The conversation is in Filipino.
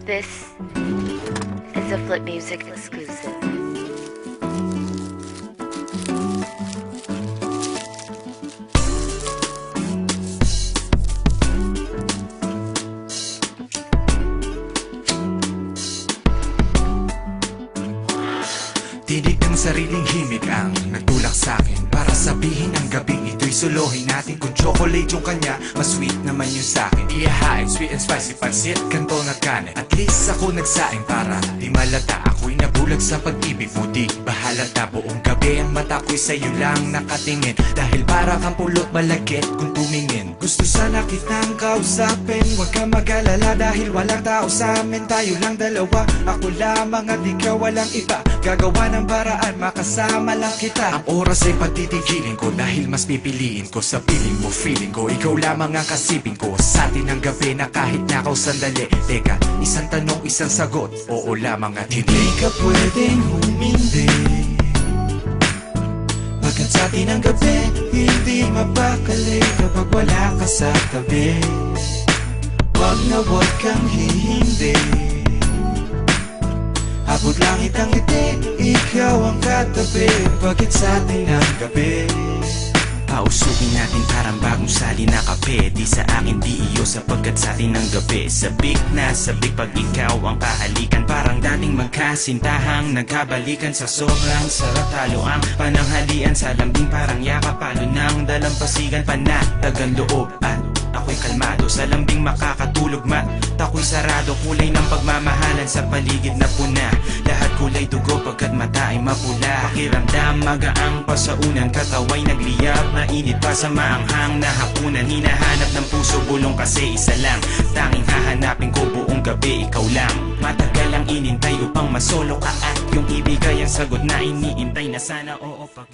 This is a Flip Music exclusive. Tinig ng sariling himig ang nagtulak sa'kin para sabihin ang gabing ito'y solohin natin. Kung chocolate yung kanya, mas sweet naman yung sa'kin. Iyahain, sweet and spicy pansit, kanto na kanin. At least ako nagsaing para di malata ako'y nabulag sa pag-ibig mo. Di bahalata buong gabi ang mata ko'y sa'yo lang nakatingin. Dahil para kang pulot malagkit kung tumingin. Gusto sana kitang kausapin, huwag kang mag-alala dahil walang tao sa amin. Tayo lang dalawa, ako lamang at ikaw walang iba. Gagawa ng paraan, makasama lang kita. Ang oras ay pagtitigilin ko dahil mas pipiliin ko sa piling mo, feeling ko. Ikaw lamang ang kasipin ko sa atin ang gabi na kahit nakaw sandali. Teka, isang tanong, isang sagot, oo lamang at hindi ka pwedeng humindi. Pagkat sa atin ang gabi, hindi mapakali kapag wala ka sa tabi. Wag na wag kang hihindi. Abot langit ang ngiti, ikaw ang katabi. Bakit sa atin ang gabi? Pausukin natin parang bagong sali na kape. Di sa akin, di iyo sapagkat sa atin ang gabi. Sabik na sabik pag ikaw ang kahalikan. Parang dating magkasintahang nagkabalikan. Sa sobrang sarap talo ang pananghalian. Sa lambing parang yakapalo ng dalampasigan. Panatagan loob at ako'y kalmado. Sa lambing makakatulog ako'y sarado. Kulay ng pagmamahalan sa paligid na puna. Lahat kulay dugo pagkat mata ay mapula. Pakiramdam magaang pa sa unang kataway nagliyab. Mainit pa sa maanghang na hapunan. Hinahanap ng puso bulong kasi isa lang. Tanging hahanapin ko buong gabi ikaw lang. Matagal ang inintay upang masolo ka at yung ibigay ang sagot na iniintay na sana oo pag